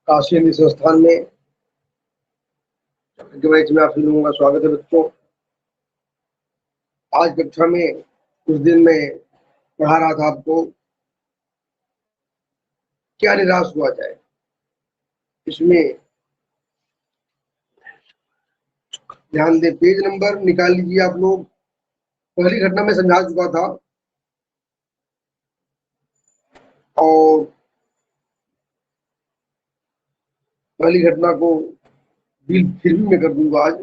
काशी हिंदी संस्थान में बैच में आप सभी लोगों का स्वागत है बच्चों। आज कक्षा में कुछ दिन में पढ़ा रहा था आपको क्या निराश हुआ जाए। इसमें ध्यान दे, पेज नंबर निकाल लीजिए आप लोग। पहली घटना में समझा चुका था और पहली घटना को फिर भी मैं कर दूंगा आज।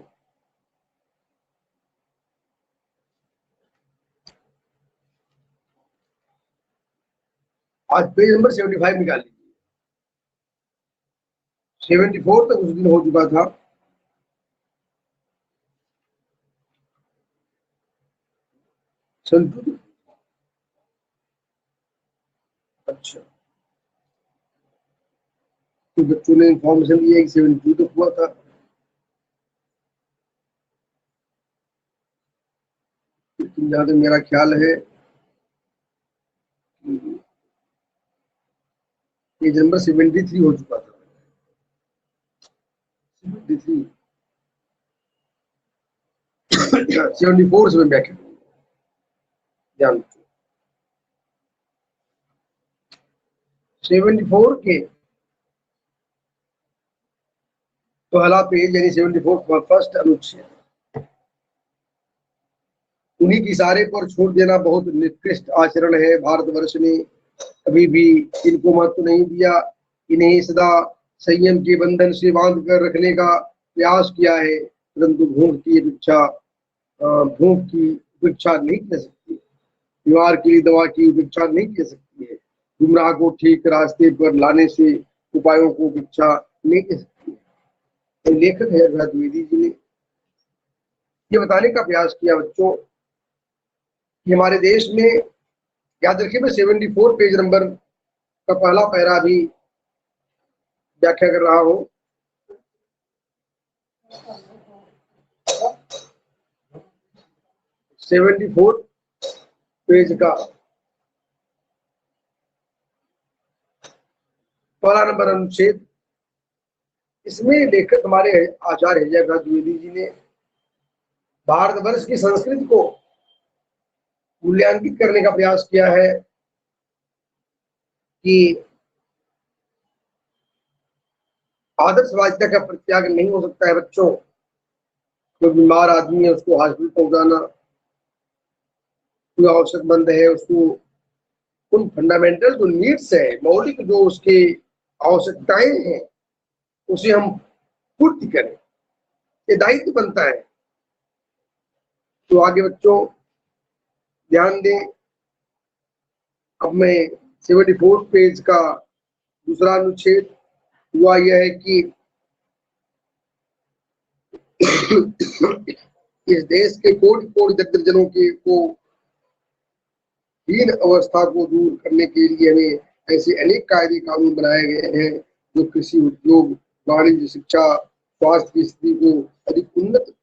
आज पेज नंबर 75 निकाल लीजिए। 74 तक उस दिन हो चुका था। संतु अच्छा, तो बच्चों ने इंफॉर्मेशन दिया कि 72 तक हुआ था। लेकिन जहां तक मेरा ख्याल है पेज नंबर 73 हो चुका था। 74 से मैं व्याख्या ध्यान 74 के पहला पेज यानी 74 फर्स्ट अनुच्छेद, उन्हीं के इशारे पर छोड़ देना बहुत निकृष्ट आचरण है। भारतवर्ष ने कभी भी इनको महत्व नहीं दिया। इन्हें सदा संयम के बंधन से बांध कर रखने का प्रयास किया है, परंतु भूख की उपेक्षा नहीं कर सकती। बीमार के लिए दवा की उपेक्षा नहीं कर सकती है। गुमराह को ठीक रास्ते पर लाने से उपायों को उपेक्षा नहीं कर सकती है। तो लेखक है द्विवेदी जी ने ये बताने का प्रयास किया बच्चों कि हमारे देश में, याद रखिए मैं 74 पेज नंबर का पहला पैरा भी व्याख्या कर रहा हूं। 74 पेज का पहला नंबर अनुच्छेद, इसमें लेखक हमारे आचार्य हैजाकृत द्विवेदी जी ने भारतवर्ष की संस्कृति को मूल्यांकित करने का प्रयास किया है कि आदर्शवादिता का परित्याग नहीं हो सकता है बच्चों। कोई बीमार आदमी है उसको हॉस्पिटल पहुंचाना, कोई आवश्यकमंद है उसको उन फंडामेंटल जो नीड्स है, मौलिक जो उसके आवश्यकताएं हैं, उसे हम पूर्ति करें, ये दायित्व बनता है। तो आगे बच्चों ध्यान दें। अब मैं 74 पेज का दूसरा अनुच्छेद हुआ यह है कि इस देश के कोटि कोटि दरिद्रजनों के को हीन अवस्था को दूर करने के लिए हमें ऐसे अनेक कायदे कानून बनाए गए हैं जो कृषि, उद्योग, वाणिज्य, शिक्षा, स्वास्थ्य की स्थिति को अधिक उन्नत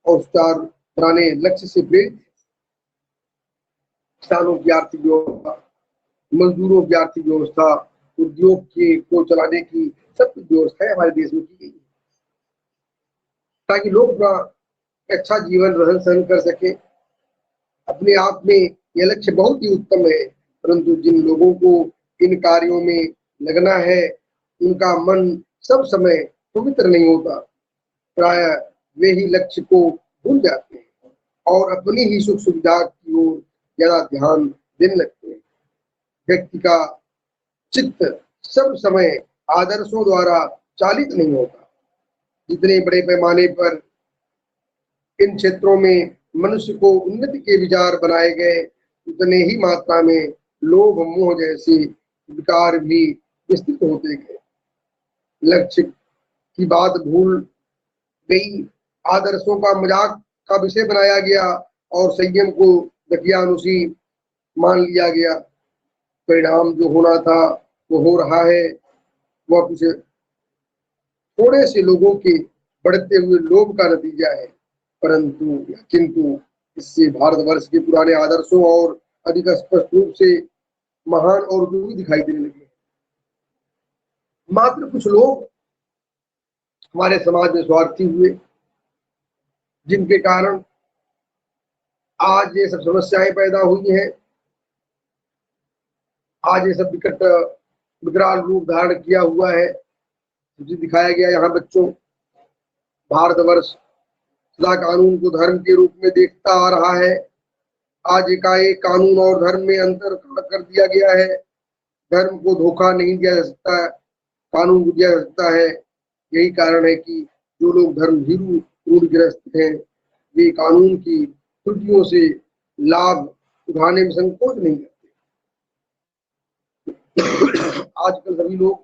और सुचार बनाने लक्ष्य से प्रेरित। किसानों की आर्थिक व्यवस्था, मजदूरों की आर्थिक व्यवस्था, उद्योग के को चलाने की सब कुछ व्यवस्थाएं हमारे देश में की गई ताकि लोग अपना अच्छा जीवन रहन सहन कर सके। अपने आप में यह लक्ष्य बहुत ही उत्तम है, परंतु जिन लोगों को इन कार्यों में लगना है उनका मन सब समय पवित्र नहीं होता। प्राय वे ही लक्ष्य को भूल जाते हैं और अपनी ही सुख सुविधा की ओर ज्यादा ध्यान देने लगते हैं। व्यक्ति का चित्त सब समय आदर्शों द्वारा चालित नहीं होता। जितने बड़े पैमाने पर इन क्षेत्रों में मनुष्य को उन्नति के विचार बनाए गए, उतने ही मात्रा में लोभ मोह जैसे विकार भी विस्तृत होते गए। लक्ष्य की बात भूल गई, आदर्शों का मजाक का विषय बनाया गया और संयम को दकियानुसी मान लिया गया। परिणाम जो होना था वो हो रहा है। वह कुछ थोड़े से लोगों के बढ़ते हुए लोभ का नतीजा है, किंतु इससे भारतवर्ष के पुराने आदर्शों और अधिक स्पष्ट रूप से महान और उपयोगी दिखाई देने लगे। मात्र कुछ लोग हमारे समाज में स्वार्थी हुए, जिनके कारण आज ये सब समस्याएं पैदा हुई हैं। आज ये सब विकट विकराल रूप धारण किया हुआ है। जो दिखाया गया यहाँ बच्चों, भारतवर्ष सदा कानून को धर्म के रूप में देखता आ रहा है। आज एकाएक कानून और धर्म में अंतर कर दिया गया है। धर्म को धोखा नहीं दिया जा सकता, कानून को दिया जा सकता है। यही कारण है कि जो लोग धर्म भीरू ऋणग्रस्त हैं, वे कानून की त्रुटियों से लाभ उठाने में संकोच नहीं करते। आजकल सभी लोग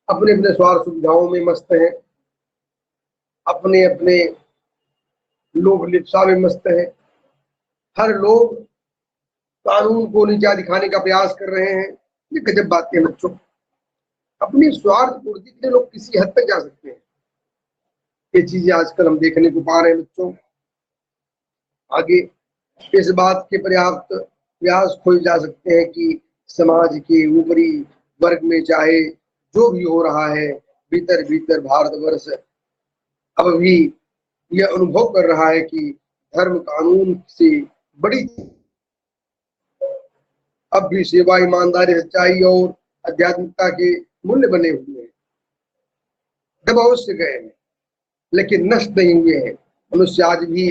अपने अपने स्वार्थ सुविधाओं में मस्त हैं, अपने अपने लोभ लिप्सा में मस्त हैं। हर लोग कानून को नीचा दिखाने का प्रयास कर रहे हैं। ये गजब बातें हैं बच्चों। अपनी स्वार्थ पूर्ति के लिए लोग किसी हद तक जा सकते हैं। ये चीजें आजकल हम देखने को पा रहे हैं बच्चों। आगे इस बात के पर्याप्त प्रयास खोए जा सकते हैं कि समाज के ऊपरी वर्ग में चाहे जो भी हो रहा है, भीतर भीतर भारतवर्ष अब भी यह अनुभव कर रहा है कि धर्म कानून से बड़ी अब भी सेवा, ईमानदारी, सच्चाई और आध्यात्मिकता के मूल्य बने हुए हैं। दब अवश्य गए हैं लेकिन नष्ट नहीं हुए हैं। मनुष्य आज भी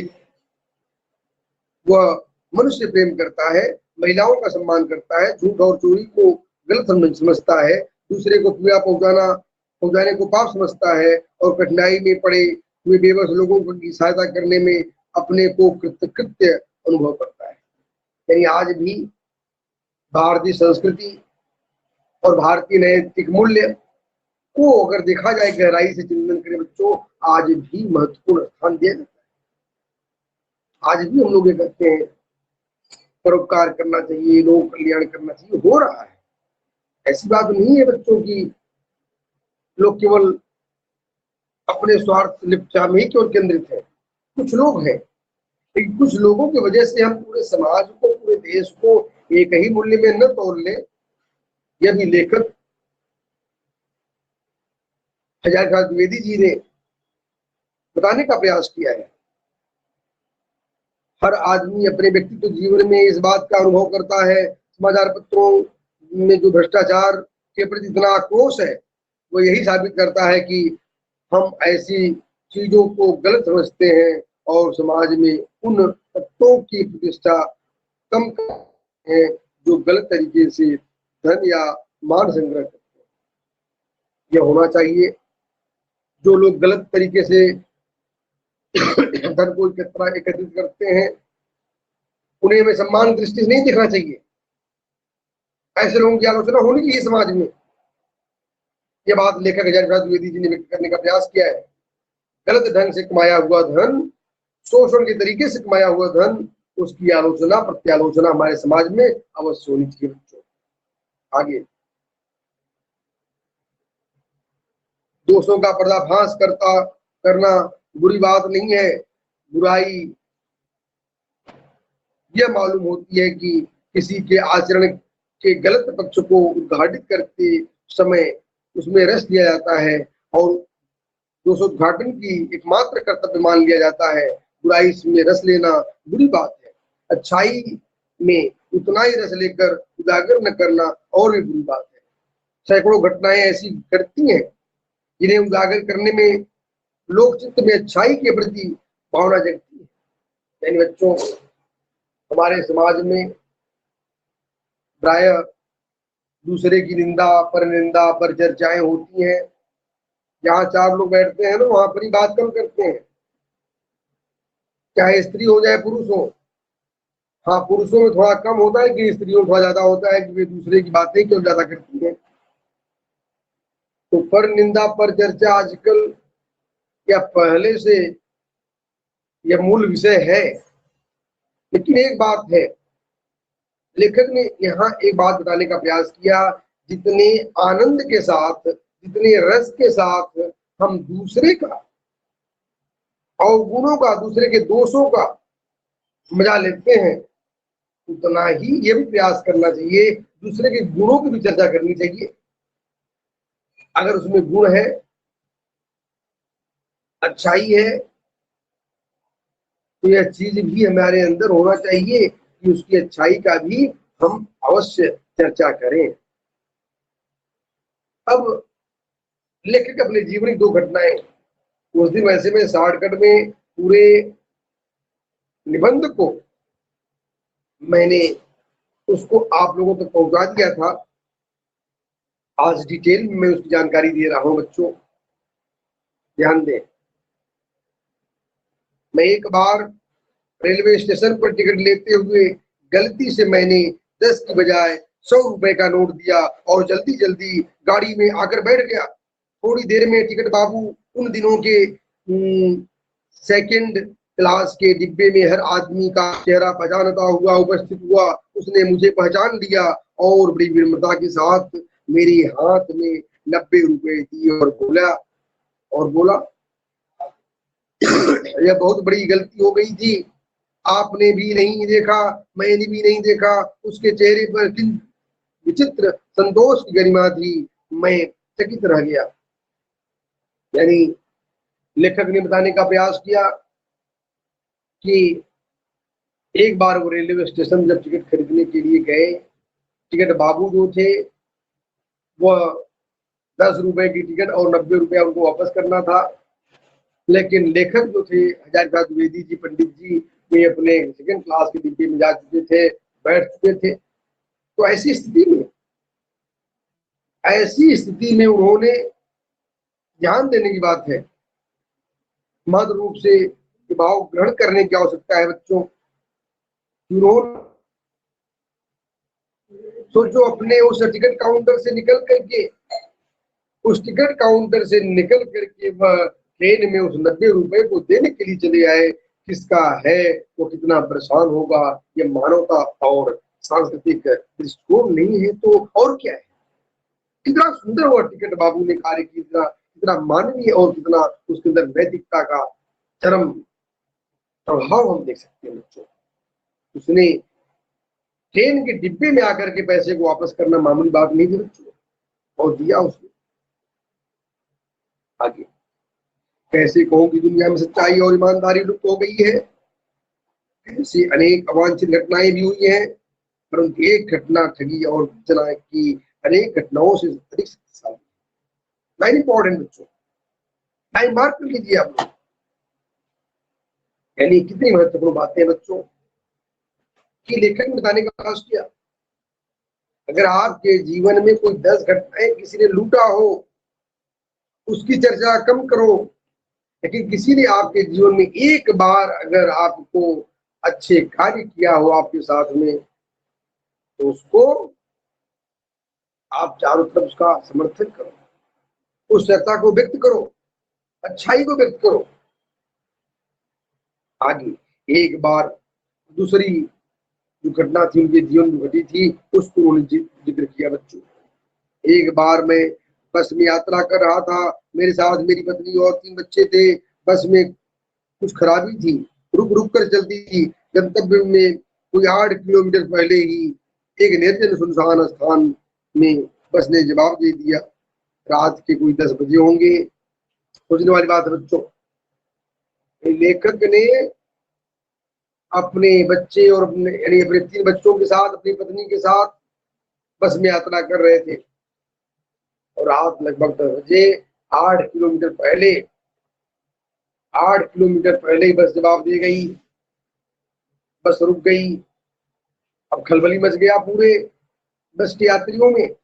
वह मनुष्य प्रेम करता है, महिलाओं का सम्मान करता है, झूठ और चोरी को गलत समझता है, दूसरे को पीड़ा पहुंचाने को पाप समझता है और कठिनाई में पड़े हुए बेबस लोगों की सहायता करने में अपने को कृत्य अनुभव करता है। यानी आज भी भारतीय संस्कृति और भारतीय नैतिक मूल्य को अगर देखा जाए, गहराई से चिंतन करें बच्चों, आज भी महत्वपूर्ण स्थान दिया जाता है। आज भी हम लोग ये कहते हैं परोपकार करना चाहिए, लोक कल्याण करना चाहिए, हो रहा है। ऐसी बात नहीं है बच्चों की लोग केवल अपने स्वार्थ लिप्सा में ही केवल केंद्रित है। कुछ लोग हैं, लेकिन कुछ लोगों की वजह से हम पूरे समाज को, पूरे देश को एक ही मूल्य में न तोड़ ले। यह भी लेखक हजारीलाल द्विवेदी जी ने बताने का प्रयास किया है। हर आदमी अपने व्यक्तित्व जीवन में इस बात का अनुभव करता है। समाचार पत्रों में जो भ्रष्टाचार के प्रति इतना आक्रोश है, वो यही साबित करता है कि हम ऐसी चीजों को गलत समझते हैं और समाज में उन तत्वों की प्रतिष्ठा कम करते हैं जो गलत तरीके से धन या मान संग्रह करते हैं। यह होना चाहिए। जो लोग गलत तरीके से धन को एकत्रित करते हैं, उन्हें हमें सम्मान दृष्टि से नहीं देखना चाहिए। ऐसे लोगों की आलोचना होनी चाहिए समाज में। यह बात लेखक हजारीलाल द्विवेदी जी ने व्यक्त करने का प्रयास किया है। गलत ढंग से कमाया हुआ धन, शोषण के तरीके से कमाया हुआ धन, उसकी आलोचना, प्रत्यालोचना हमारे समाज में अवश्य होनी चाहिए बच्चों। आगे दोषों का पर्दाफाश करना बुरी बात नहीं है। बुराई यह मालूम होती है कि किसी के आचरण के गलत पक्ष को उद्घाटित करते समय उसमें रस लिया जाता है और दोषोद्घाटन की एकमात्र कर्तव्य मान लिया जाता है। बुराई में रस लेना बुरी बात है। अच्छाई में उतना ही रस लेकर उजागर न करना और भी बुरी बात है। सैकड़ों घटनाएं ऐसी घटती हैं जिन्हें उजागर करने में लोक चित्त में अच्छाई के प्रति भावना जगती है। यानी बच्चों, हमारे समाज में प्रायः दूसरे की निंदा पर चर्चाएं होती हैं। जहाँ चार लोग बैठते हैं ना, वहां पर ही बात कम करते हैं, चाहे स्त्री हो चाहे पुरुष हो। हाँ, पुरुषों में थोड़ा कम होता है कि स्त्रियों में थोड़ा ज्यादा होता है कि वे दूसरे की बातें क्यों ज्यादा करती हैं। तो पर निंदा पर चर्चा आजकल या पहले से यह मूल विषय है। लेकिन एक बात है, लेखक ने यहाँ एक बात बताने का प्रयास किया, जितने आनंद के साथ, जितने रस के साथ हम दूसरे का अवगुणों का, दूसरे के दोषों का मजा लेते हैं, उतना ही यह भी प्रयास करना चाहिए दूसरे के गुणों की भी चर्चा करनी चाहिए। अगर उसमें गुण है अच्छाई है तो यह चीज भी हमारे अंदर होना चाहिए कि उसकी अच्छाई का भी हम अवश्य चर्चा करें। अब लेखक अपने जीवन की दो घटनाएं, उस दिन वैसे में शॉर्टकट में पूरे निबंध को मैंने उसको आप लोगों तक पहुंचा दिया था। आज डिटेल में मैं उसकी जानकारी दे रहा हूं। बच्चों ध्यान दें, मैं एक बार रेलवे स्टेशन पर टिकट लेते हुए गलती से मैंने 10 की बजाय 100 रुपए का नोट दिया और जल्दी जल्दी गाड़ी में आकर बैठ गया। थोड़ी देर में टिकट बाबू उन दिनों के सेकंड क्लास के डिब्बे में हर आदमी का चेहरा पहचानता हुआ उपस्थित हुआ। उसने मुझे पहचान लिया और बड़ी विनम्रता के साथ मेरे हाथ में 90 रुपए दिए और बोला यह बहुत बड़ी गलती हो गई थी। आपने भी नहीं देखा, मैंने भी नहीं देखा। उसके चेहरे पर किन विचित्र संतोष की गरिमा थी। मैं चकित रह गया। यानी लेखक ने बताने का प्रयास किया कि एक बार वो रेलवे स्टेशन जब टिकट खरीदने के लिए गए, टिकट बाबू जो थे वह 10 रुपए की टिकट और 90 रुपया उनको वापस करना था। लेकिन लेखक जो थे हजारीबाग द्विवेदी जी पंडित जी, वे अपने सेकंड क्लास के डिब्बे में जा चुके थे, बैठ चुके थे। तो ऐसी स्थिति में उन्होंने, ध्यान देने की बात है, मद रूप से भाव ग्रहण करने की आवश्यकता है बच्चों। उन्होंने सोचो अपने उस टिकट काउंटर से निकल करके वह ट्रेन में उस 90 रुपए को देने के लिए चले आए। किसका है, वो कितना परेशान होगा। ये मानवता और सांस्कृतिक दृष्टिकोण नहीं है तो और क्या है। कितना सुंदर हुआ टिकट बाबू ने कार्य की, कितना मानवीय और कितना उसके अंदर नैतिकता का चरम प्रभाव हम देख सकते हैं बच्चों। उसने ट्रेन के डिब्बे में आकर के पैसे को वापस करना मामूली बात नहीं थी बच्चों, और दिया उसने। आगे कैसे कहूं कि दुनिया में सच्चाई और ईमानदारी लुप्त हो गई है। ऐसी अनेक अवांछित घटनाएं भी हुई हैं, परंतु एक घटना ठगी और वंचना की अनेक घटनाओं से अधिक शक्तिशाली। वेरी इंपॉर्टेंट बच्चों, टाइम मार्क कर लीजिए आप लोग। यानी कितनी महत्वपूर्ण बातें बच्चों की लेखक ने बताने का प्रयास किया। अगर आपके जीवन में कोई 10 घटनाएं किसी ने लूटा हो, उसकी चर्चा कम करो, लेकिन किसी ने आपके जीवन में एक बार अगर आपको अच्छे कार्य किया हो आपके साथ में, तो उसको आप चारों तरफ उसका समर्थन करो, उस चर्चा को व्यक्त करो, अच्छाई को व्यक्त करो। आगे एक बार दूसरी जो घटना थी उनके जीवन में घटी थी, उसको उन्होंने जिक्र किया बच्चों। एक बार मैं बस में यात्रा कर रहा था, मेरे साथ मेरी पत्नी और 3 बच्चे थे। बस में कुछ खराबी थी, रुक रुक कर चलती थी। गंतव्य में कोई 8 किलोमीटर पहले ही एक निर्जन सुनसान स्थान में बस ने जवाब दे दिया। रात के कोई 10 बजे होंगे। सोचने वाली बात है बच्चों। लेखक ने अपने बच्चे और अपने यानी अपने 3 बच्चों के साथ, अपनी पत्नी के साथ बस में यात्रा कर रहे थे और रात लगभग 10 बजे 8 किलोमीटर पहले 8 किलोमीटर पहले ही बस जवाब दे गई, बस रुक गई। अब खलबली मच गया पूरे बस के यात्रियों में।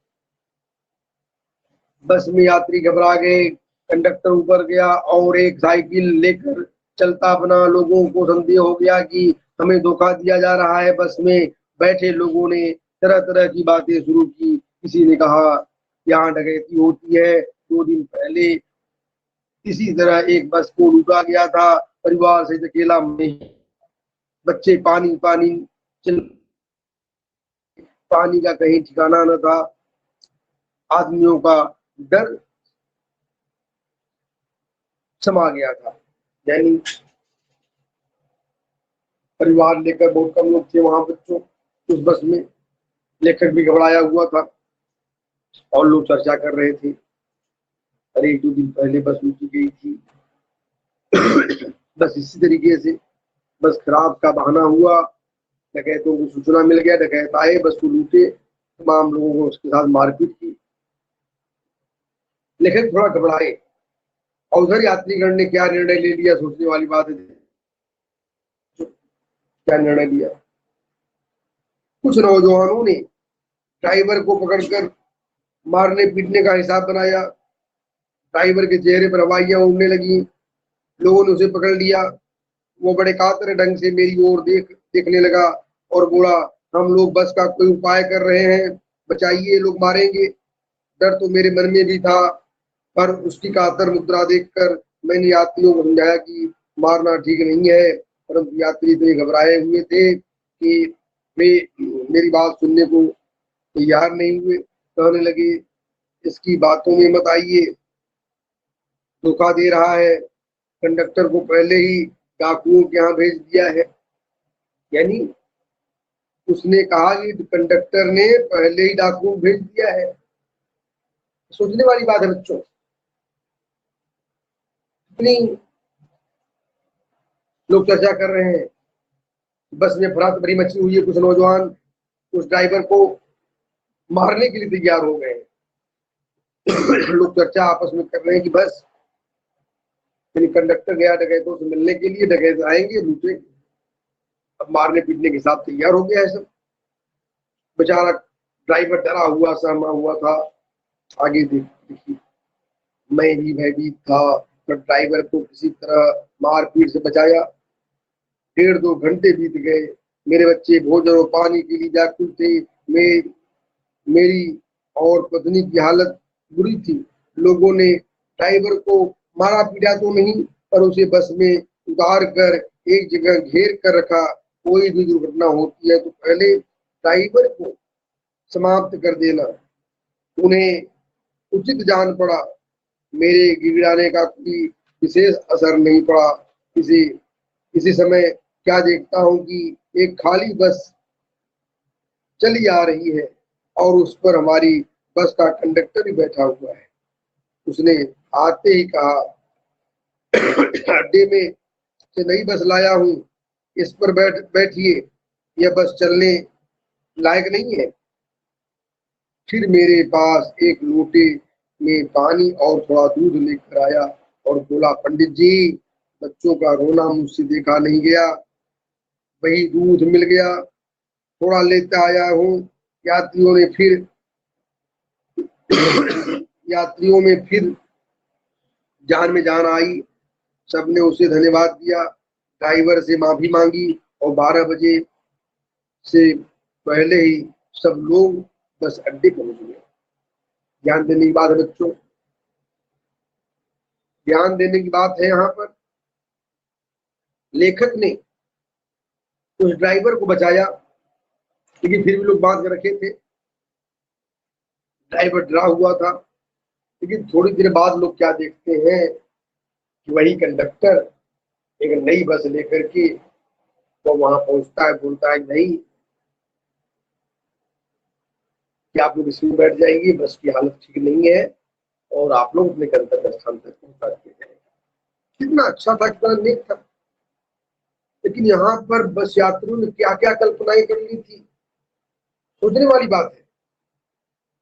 बस में यात्री घबरा गए, कंडक्टर ऊपर गया और एक साइकिल लेकर चलता बना। लोगों को संदेह हो गया कि हमें धोखा दिया जा रहा है। बस में बैठे लोगों ने तरह तरह की बातें शुरू की। किसी ने कहा यहाँ डकैती होती है, 2 दिन पहले इसी तरह एक बस को लूटा गया था, परिवार से अकेला में, बच्चे पानी पानी चिल, पानी का कहीं ठिकाना न था। आदमियों का डर समा गया था। यानी परिवार लेकर बहुत कम लोग थे वहां बच्चों उस बस में। लेखक भी घबराया हुआ था और लोग चर्चा कर रहे थे, अरे 2 दिन पहले बस लूटी गई थी, बस इसी तरीके से बस खराब का बहाना हुआ, डकैतों को सूचना मिल गया, डकैत आए, बस को लूटे, तमाम लोगों को उसके साथ मारपीट की। लेकिन थोड़ा घबराए, और उधर यात्रीगण ने क्या निर्णय ले लिया, सोचने वाली बात है। क्या निर्णय लिया? कुछ नौजवानों ने ड्राइवर को पकड़कर मारने पीटने का हिसाब बनाया। ड्राइवर के चेहरे पर हवाइयां उड़ने लगी। लोगों ने उसे पकड़ लिया। वो बड़े कातर ढंग से मेरी ओर देखने लगा और बोला, हम लोग बस का कोई उपाय कर रहे हैं, बचाइए, लोग मारेंगे। डर तो मेरे मन में भी था, पर उसकी कातर मुद्रा देखकर मैंने यात्रियों को समझाया कि मारना ठीक नहीं है, परंतु यात्री इतने घबराए हुए थे कि वे मेरी बात सुनने को तैयार नहीं हुए। कहने लगे, इसकी बातों में मत आइए, धोखा दे रहा है, कंडक्टर को पहले ही डाकुओं के यहाँ भेज दिया है। यानी उसने कहा कि कंडक्टर ने पहले ही डाकुओं को भेज दिया है। सोचने वाली बात है बच्चों। इतनी लोग चर्चा कर रहे हैं, बस में फरात भरी मची हुई है। कुछ नौजवान उस ड्राइवर को मारने के लिए तैयार हो गए। लोग चर्चा आपस में कर रहे हैं कि बस कंडक्टर गया डकैतों से मिलने के लिए, डकैत आएंगे, लूटेंगे। अब मारने पीटने के साथ तैयार हो गया है सब। बेचारा ड्राइवर डरा हुआ सहमा हुआ था। आगे देखिए, मैं भी भयभीत था, पर ड्राइवर को किसी तरह मारपीट से बचाया। 1.5-2 घंटे बीत गए। मेरे बच्चे भोजन और पानी के लिए व्याकुल थे। मैं मेरी और पत्नी की हालत बुरी थी। लोगों ने ड्राइवर को मारा पीटा तो नहीं, पर उसे बस में उतार कर एक जगह घेर कर रखा। कोई भी दुर्घटना होती है तो पहले ड्राइवर को समाप्त कर देना उन्हें उचित जान पड़ा। मेरे गिड़गिड़ाने का कोई विशेष असर नहीं पड़ा। किसी किसी समय क्या देखता हूँ कि एक खाली बस चली आ रही है और उस पर हमारी बस का कंडक्टर भी बैठा हुआ है। उसने आते ही कहा, अड्डे में से नई बस लाया हूँ, इस पर बैठिए, यह बस चलने लायक नहीं है। फिर मेरे पास एक लोटे में पानी और थोड़ा दूध लेकर आया और बोला, पंडित जी, बच्चों का रोना मुझसे देखा नहीं गया, वही दूध मिल गया, थोड़ा लेते आया हूँ। यात्रियों ने फिर यात्रियों में फिर जान में जान आई। सबने उसे धन्यवाद दिया, ड्राइवर से माफी मांगी और 12 बजे से पहले ही सब लोग बस अड्डे पहुंच गए। ध्यान देने की बात है बच्चों, ध्यान देने की बात है। यहाँ पर लेखक ने उस ड्राइवर को बचाया, लेकिन फिर भी लोग बांध कर रखे थे। ड्राइवर डरा हुआ था, लेकिन थोड़ी देर बाद लोग क्या देखते हैं कि वही कंडक्टर एक नई बस लेकर के वो वहां पहुंचता है। बोलता है, नहीं, कि आप लोग इसमें बैठ जाएंगे, बस की हालत ठीक नहीं है और आप लोग अपने गंतव्य स्थान तक पहुंचा दिए जाएंगे। कितना अच्छा था, कितना नेक था। लेकिन यहाँ पर बस यात्रियों ने क्या क्या कल्पनाएं कर ली थी, सोचने वाली बात है।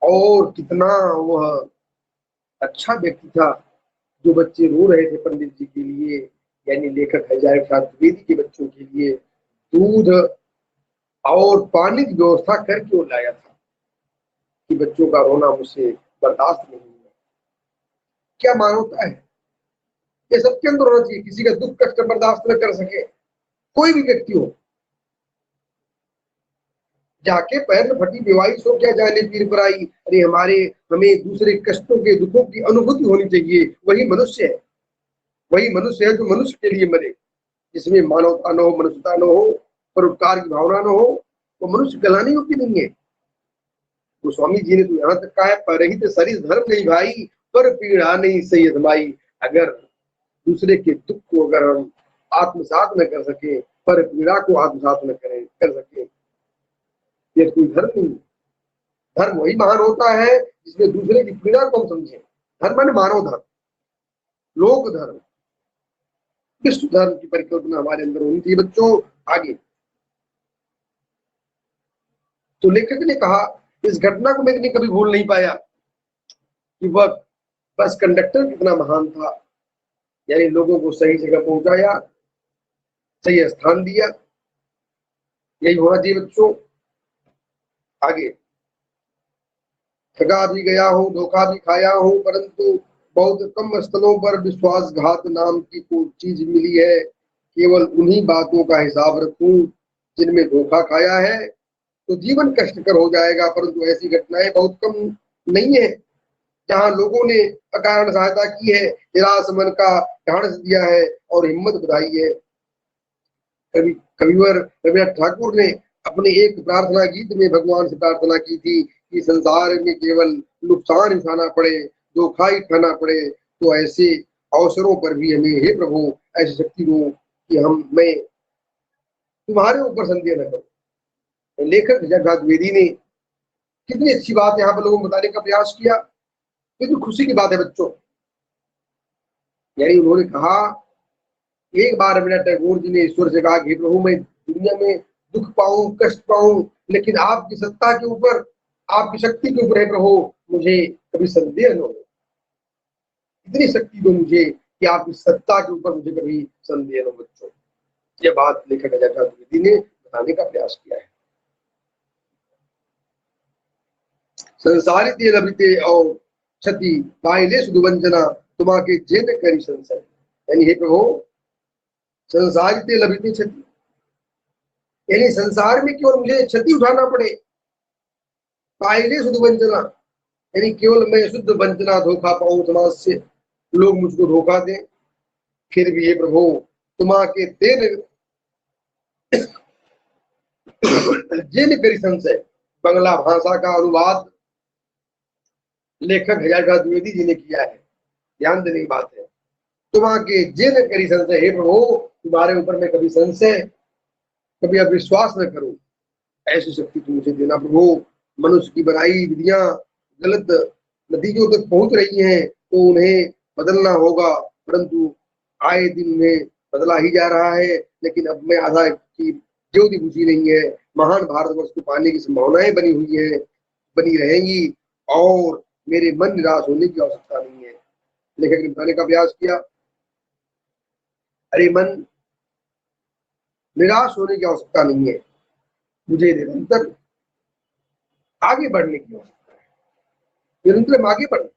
और कितना वह अच्छा व्यक्ति था। जो बच्चे रो रहे थे पंडित जी के लिए, यानी लेखक हजारे प्रसाद द्विवेदी के बच्चों के लिए दूध और पानी की व्यवस्था करके वो लाया था कि बच्चों का रोना मुझसे बर्दाश्त नहीं हुआ। क्या मानवता है, ये सबके अंदर होना चाहिए। किसी का दुख कष्ट बर्दाश्त न कर सके कोई भी व्यक्ति हो, जाके पैर में फटी बेवाई सो क्या जाने पीर पर आई। अरे हमें दूसरे कष्टों के दुखों की अनुभूति होनी चाहिए। वही मनुष्य है, वही मनुष्य है जो मनुष्य के लिए मरे, जिसमें मानवता न हो, मनुष्यता न हो, परोपकार की भावना न हो, वो मनुष्य कहलाने योग्य नहीं है। गोस्वामी जी ने तो यहाँ तक कहा है, परहित सरिस धर्म नहीं भाई, पर पीड़ा नहीं सही अधमाई। अगर दूसरे के दुख को अगर हम आत्मसात न कर सके, पर पीड़ा को आत्मसात न कर सके, ये कोई धर्म नहीं। धर्म वही महान होता है जिसमें दूसरे की पीड़ा को हम समझे। धर्म माने मानव धर्म, लोक धर्म, विश्व धर्म की परिकल्पना हमारे अंदर होनी चाहिए बच्चों। आगे तो लेखक ने कहा, इस घटना को मैंने कभी भूल नहीं पाया कि वह बस कंडक्टर कितना महान था, यानी लोगों को सही जगह पहुंचाया, सही स्थान दिया। यही होना चाहिए बच्चों। आगे, ठगा भी गया हूँ, धोखा भी खाया हूँ, परंतु बहुत कम स्थलों पर विश्वासघात नाम की कोई चीज मिली है। केवल उन्हीं बातों का हिसाब रखूं जिनमें धोखा खाया है तो जीवन कष्टकर हो जाएगा, परंतु ऐसी घटनाएं बहुत कम नहीं है जहां लोगों ने अकारण सहायता की है, निराश मन का ढांढस दिया है और हिम्मत बढ़ाई है। कविवर रविन्द्रनाथ ठाकुर ने अपने एक प्रार्थना गीत में भगवान से प्रार्थना की थी कि संसार में केवल नुकसान उठाना पड़े, धोखा ही खाना पड़े, तो ऐसे अवसरों पर भी हमें हे प्रभु ऐसी शक्ति दो कि मैं तुम्हारे ऊपर संदेह न करूं। लेखक जगन्नाथ द्विवेदी ने कितनी अच्छी बात यहाँ पर लोगों को बताने का प्रयास किया। कितनी खुशी की बात है बच्चों। यानी उन्होंने कहा, एक बार रविन्द्रनाथ टैगोर जी ने ईश्वर से कहा कि प्रभु मैं दुनिया में दुख पाऊं, कष्ट पाऊं, लेकिन आपकी सत्ता के ऊपर, आपकी शक्ति के ऊपर है प्रभु, मुझे कभी संदेह न हो। इतनी शक्ति दो मुझे कि आपकी सत्ता के ऊपर मुझे कभी संदेह न हो बच्चों। ये बात लेखक जगन्नाथ द्विवेदी ने बताने का प्रयास किया है। संसारिते लभिते और क्षति पाइले सुदुवंजना तुम्हाके जेन करी संसार। यानी हे प्रभु, संसारिते लभिते क्षति, यानी संसार में केवल मुझे क्षति उठाना पड़े, पाइले शुद्ध वंचना, यानी केवल मैं शुद्ध वंचना धोखा पाऊं, समाज से लोग मुझको धोखा दें, फिर भी ये प्रभु तुम्हाके तेन जिन करी संशय। बंगला भाषा का अनुवाद लेखक हजारिका द्विवेदी जी ने किया है। ध्यान देने की बात है, तुम्हाके जिन करी संशय, हे प्रभु तुम्हारे ऊपर मैं कभी संशय, कभी अविश्वास न करूं, ऐसी शक्ति तुम मुझे देना प्रभु। मनुष्य की बनाई विधियां गलत नतीजों तक पहुंच रही हैं तो उन्हें बदलना होगा, परंतु आए दिन उन्हें बदला ही जा रहा है। लेकिन अब मैं आशा की ज्योति बुझी नहीं है, महान भारतवर्ष को पाने की संभावनाएं बनी हुई है, बनी रहेंगी, और मेरे मन निराश होने की आवश्यकता नहीं है। लेखक ने बताने का प्रयास किया, अरे मन निराश होने की आवश्यकता नहीं है, मुझे निरंतर आगे बढ़ने की आवश्यकता है, निरंतर आगे बढ़।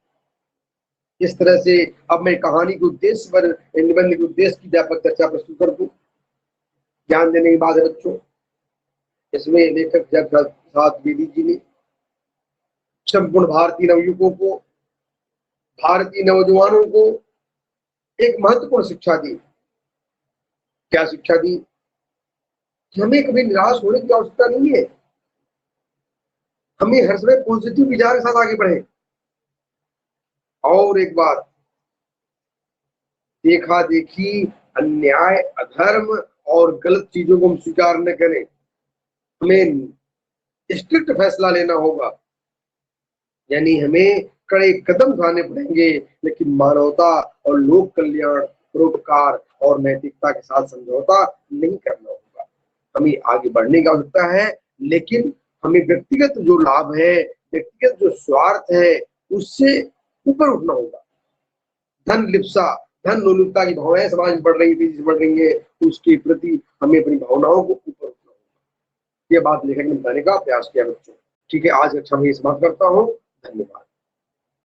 इस तरह से अब मैं कहानी के उद्देश्य पर, निबंध के उद्देश्य की व्यापक चर्चा प्रस्तुत कर दूं। ध्यान देने की बात है बच्चों, इसमें लेखक जगन्नाथ द्विवेदी जी ने संपूर्ण भारतीय नवयुवकों को, भारतीय नौजवानों को एक महत्वपूर्ण शिक्षा दी। क्या शिक्षा दी? कि हमें कभी निराश होने की आवश्यकता नहीं है, हमें हर समय पॉजिटिव विचार के साथ आगे बढ़े। और एक बात, देखा देखी, अन्याय, अधर्म और गलत चीजों को हम स्वीकार न करें, हमें स्ट्रिक्ट फैसला लेना होगा, यानी हमें कड़े कदम उठाने पड़ेंगे, लेकिन मानवता और लोक कल्याण, परोपकार और नैतिकता के साथ समझौता नहीं करना होगा। हमें आगे बढ़ने की आवश्यकता है, लेकिन हमें व्यक्तिगत जो लाभ है, व्यक्तिगत जो स्वार्थ है, उससे ऊपर उठना होगा। धन लिप्सा, धन लोलुपता की भावनाएं समाज में बढ़ रही, तेजी से बढ़ रही है, उसके प्रति हमें अपनी भावनाओं को ऊपर उठना होगा। यह बात लेखक ने बताने का प्रयास किया बच्चों। ठीक है, आज कक्षा में समाप्त करता हूँ। धन्यवाद।